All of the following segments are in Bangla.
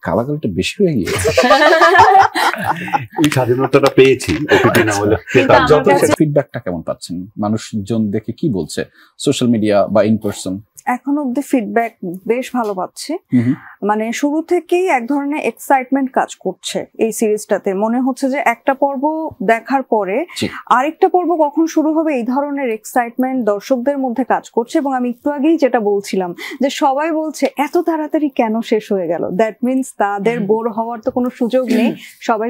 গালাগালিটা বেশি হয়ে গিয়েছে। এই স্বাধীনতাটা পেয়েছি, ফিডব্যাকটা কেমন পাচ্ছেন? মানুষজন দেখে কি বলছে সোশ্যাল মিডিয়া বা ইন পারসন? এখন অব্দি ফিডব্যাক বেশ ভালো পাচ্ছি। মানে শুরু থেকেই এক ধরনের এক্সাইটমেন্ট কাজ করছে এই সিরিজটাতে। মনে হচ্ছে যে একটা পর্ব দেখার পরে আরেকটা পর্ব কখন শুরু হবে, এই ধরনের এক্সাইটমেন্ট দর্শকদের মধ্যে কাজ করছে। এবং আমি একটু আগেই যেটা বলছিলাম যে সবাই বলছে এত তাড়াতাড়ি কেন শেষ হয়ে গেল, দ্যাট মিনস তাদের বোর হওয়ার তো কোনো সুযোগ নেই, সবাই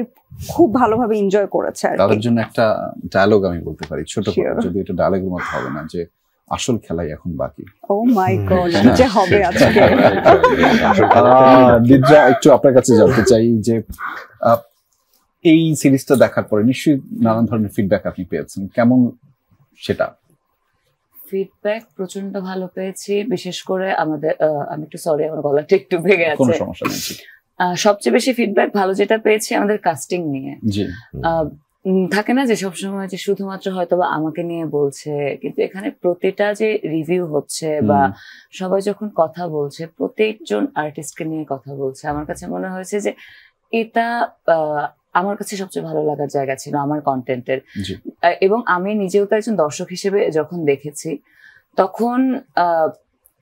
খুব ভালোভাবে এনজয় করেছে। তাদের জন্য একটা ডায়লগ আমি বলতে পারি ছোট করে, যদি এটা ডায়লগের মতো হবে না, যে আসল খেলাই এখন বাকি। ও মাই গড, যে হবে আজকে। নিদ্রা, একটু আপনার কাছে জানতে চাই যে এই সিরিজটা দেখার পরে নিশ্চয়ই নানান ধরনের ফিডব্যাক আপনি পেয়েছেন, কেমন সেটা? ফিডব্যাক প্রচন্ড ভালো পেয়েছি, বিশেষ করে আমাদের আমি একটু সরি, আমার গলাটা একটু ভেঙে আছে। কোনো সমস্যা নেই। সবচেয়ে বেশি ফিডব্যাক ভালো যেটা পেয়েছি আমাদের কাস্টিং নিয়ে। থাকে না যে সবসময় যে শুধুমাত্র হয়তো বা আমাকে নিয়ে বলছে, কিন্তু এখানে প্রতিটা যে রিভিউ হচ্ছে বা সবাই যখন কথা বলছে, প্রত্যেকজন আর্টিস্টকে নিয়ে কথা বলছে, আমার কাছে মনে হয়েছে যে এটা আমার কাছে সবচেয়ে ভালো লাগার জায়গা ছিল আমার কন্টেন্টের। এবং আমি নিজেও তো একজন দর্শক হিসেবে যখন দেখেছি, তখন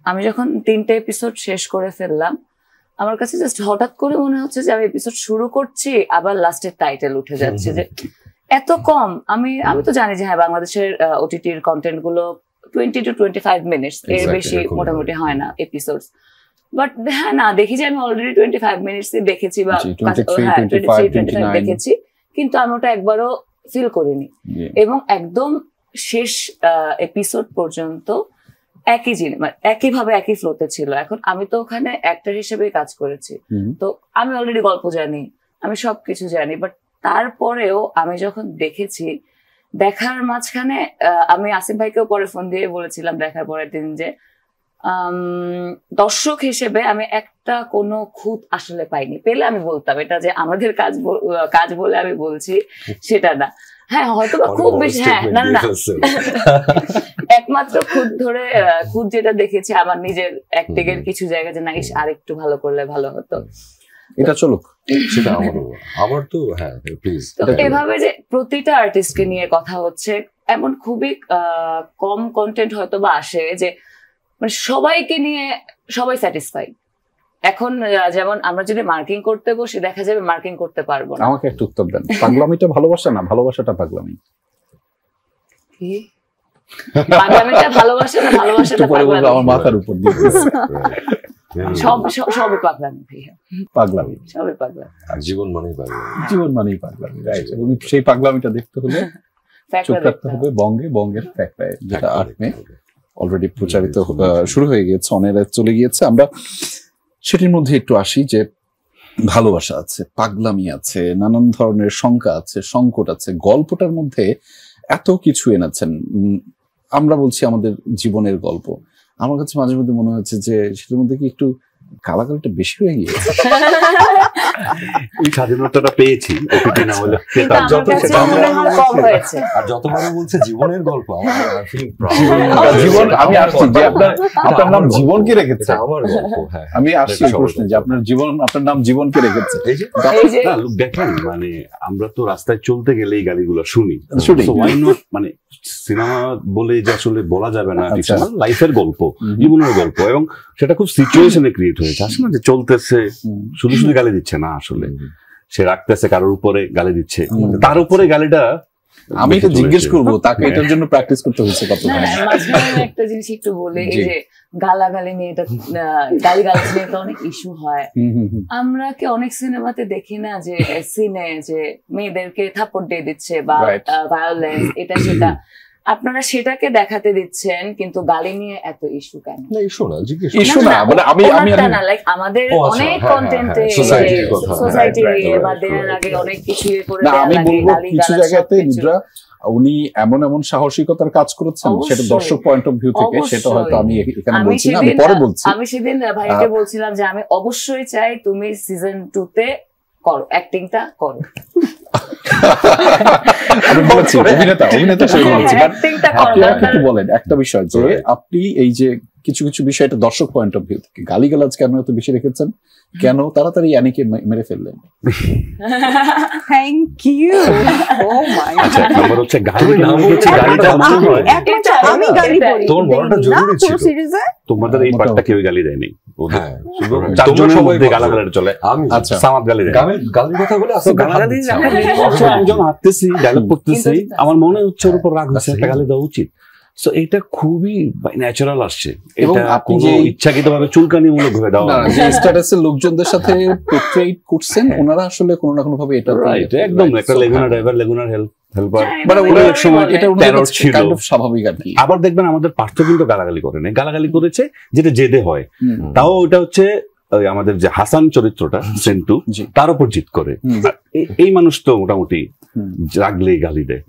আমি যখন 3টে এপিসোড শেষ করে ফেললাম, আমার কাছে জাস্ট হঠাৎ করে মনে হচ্ছে যে আমি এপিসোড শুরু করছি, আবার লাস্টের টাইটেল উঠে যাচ্ছে যে এত কম। আমি তো জানি যে হ্যাঁ, বাংলাদেশের ওটিটির কন্টেন্ট গুলো 20 to 25 মিনিটস, এর বেশি মোটামুটি হয় না এপিসোডস। বাট হ্যাঁ, না দেখি যে আমি অলরেডি 25 মিনিটস দেখেছি বা 23-25 দেখেছি, কিন্তু আমি ওটা একবারও ফিল করিনি। এবং একদম শেষ এপিসোড পর্যন্ত একই জিনিস, মানে একইভাবে একই ফ্লোতে ছিল। এখন আমি তো ওখানে অ্যাক্টর হিসেবে কাজ করেছি, তো আমি অলরেডি গল্প জানি, আমি সবকিছু জানি। বাট তারপরেও আমি যখন দেখেছি, দেখার মাঝখানে আমি আসিফ ভাইকেও পরে ফোন দিয়ে বলেছিলাম দেখার পরের দিন যে দর্শক হিসেবে আমি একটা কোনো খুঁত আসলে পাইনি। পেলে আমি বলতাম এটা যে আমাদের কাজ বলে আমি বলছি, সেটা না। হ্যাঁ, হয়তো বা খুব বেশি, হ্যাঁ না না একমাত্র খুদ যেটা দেখেছি আমার নিজের অ্যাক্টিং এর কিছু জায়গা যে না, আর একটু ভালো করলে ভালো হতো, এটা চলুক, সেটা আমার তো হ্যাঁ প্লিজ। এভাবে যে প্রতিটা আর্টিস্টকে নিয়ে কথা হচ্ছে, এমন খুবই কম কন্টেন্ট হয়তো বা আসে যে মানে সবাইকে নিয়ে সবাই স্যাটিসফাই। এখন যেমন আমরা যদি মার্কিং করতে বসি, দেখা যাবে মার্কিং করতে পারবো না। আমাকে একটু উত্তর দেন, পাগলামিটা ভালোবাসা না, ভালোবাসাটা পাগলামি? কি পাগলামিটা ভালোবাসা না, ভালোবাসাটা পাগলামি? আমার মাথার উপর দিয়ে সবই পাগলামি ভাইয়া, পাগলামি সবই পাগলামি। আর জীবন মানেই পাগলামি, জীবন মানেই পাগলামি, রাইট। এবং সেই পাগলামিটা দেখতে হলে চোখ রাখতে হবে বঙ্গের ফ্যাক্টরায়, যেটা 8 মে অলরেডি প্রচারিত শুরু হয়ে গিয়েছে, অনেক চলে গিয়েছে। আমরা সেটির মধ্যে একটু আসি যে ভালোবাসা আছে, পাগলামি আছে, নানান ধরনের শঙ্কা আছে, সংকট আছে, গল্পটার মধ্যে এত কিছু এনেছেন। আমরা বলছি আমাদের জীবনের গল্প, আমার কাছে মাঝে মধ্যে মনে হচ্ছে যে সেটার মধ্যে কি একটু গালাগালিটা বেশি হয়ে গিয়েছে। এই স্বাধীনতাটা পেয়েছি, আর যতবার বলছে জীবনের গল্প, জীবন, আমি আসছি যে আপনার নাম জীবন কে রেখেছে? আমার গল্প, হ্যাঁ। আমি আসছি প্রশ্নে যে আপনার নাম জীবন কে রেখেছে? দেখেন, মানে আমরা তো রাস্তায় চলতে গেলে এই গালিগুলো শুনি, মানে সিনেমা বলে যে আসলে বলা যাবে না, লাইফের গল্প, জীবনের গল্প, এবং সেটা খুব সিচুয়েশনে ক্রিয়েট হয়েছে। আসলে যে চলতেছে শুধু শুধু গালি দিচ্ছে না, আসলে সে রাখতেছে কারোর উপরে গালি দিচ্ছে, তার উপরে গালিটা আমি এটা জিজ্ঞেস করবো তাকে, এটার জন্য প্র্যাকটিস করতে হয়েছে কত? একটা জিনিস একটু বলে, এই যে গালাগালি নিয়ে, এটা গালিগালাজ নিয়ে তো অনেক ইস্যু হয়। আমরা কি অনেক সিনেমাতে দেখি না যে সিনে যে মেয়েদেরকে থাপ্পড় দিয়ে দিচ্ছে বা ভায়োলেন্স, এটা সেটা, আপনারা সেটাকে দেখাতে দিচ্ছেন, কিন্তু গালি নিয়ে এত ইস্যু কেন? ইস্যু না, মানে আমি আমাদের অনেক কন্টেন্টে সোসাইটি বা দেওয়ার আগে অনেক কিছু করে দেওয়া লাগে। আমি বলবো কিছু জায়গাতে নিদ্রা উনি এমন সাহসিকতার কাজ করেছেন, সেটা দর্শক পয়েন্ট অফ ভিউ থেকে, সেটা হয়তো আমি এখানে বলছি না, আমি পরে বলছি। আমি সেদিন ভাইকে বলছিলাম যে আমি অবশ্যই চাই তুমি সিজন 2 তে করো, অ্যাক্টিংটা করো। আমি বলেছি অভিনেতা হিসেবে বলেছি। আপনি আমাকে একটু বলেন একটা বিষয়, যে আপনি এই যে কিছু কিছু বিষয় এটা দর্শক পয়েন্ট অফ ভিউ থেকে গালিগালাজ কেন এত বেশি রেখেছেন, কেন তাড়াতাড়ি অ্যানিকে মেরে ফেললেন? Thank you. Oh my god, আচ্ছা নাম্বার হচ্ছে গালি নাম হচ্ছে গালিটা মনে হয় আমি গালি পড়ি তোমার বড়টা জরুরি ছিল সিরিজে। তোমাদের এই পার্টটা কেউ গালি দেয়নি, হ্যাঁ চারজনের মধ্যে গালাগালি চলে। আমি আচ্ছা সামাদ গালি দেয়, গালির কথা বলে আসলে গালাগালি আমি যখন হাঁটতেছি ডায়লগ করতেছি আমার মনে হচ্ছে ওর উপর রাগ হচ্ছে, একটা গালি দেওয়া উচিত। সো এটা খুবই ন্যাচারাল আসছে, এবং এটা আপনি কোনো যে ইচ্ছাকৃতভাবে চুলকানিমূলক ভাবে দেওয়া না, যে স্ট্যাটাসের লোকজনদের সাথে পোর্ট্রেট করছেন ওনারা আসলে কোনো না কোনো ভাবে এটা রাইট, একদম একটা লেগুনা ড্রাইভার, লেগুনার হেল্পার, মানে ওরা এক সময় এটা টেরর ছিল, স্বাভাবিক আর কি। আবার দেখবেন আমাদের পার্থ কিন্তু গালাগালি করে নাই, গালাগালি করেছে যেটা জেদে হয়, তাও ওটা হচ্ছে ওই আমাদের যে হাসান চরিত্রটা সেন্টু তার উপর জিত করে। এই মানুষ তো মোটামুটি রাগলেই গালি দেয়।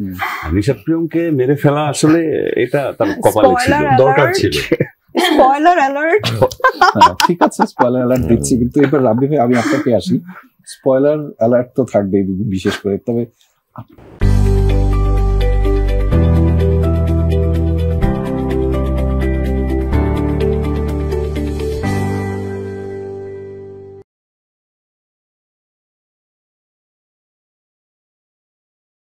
নিশাদ প্রিয়মকে মেরে ফেলা আসলে এটা তার কপালে ছিল, দরকার ছিল। Spoiler alert. ঠিক আছে, স্পয়লার অ্যালার্ট দিচ্ছি, কিন্তু এবার রাব্বি ভাই আমি আপনাকে আসি, স্পয়লার অ্যালার্ট তো থাকবেই বিশেষ করে, তবে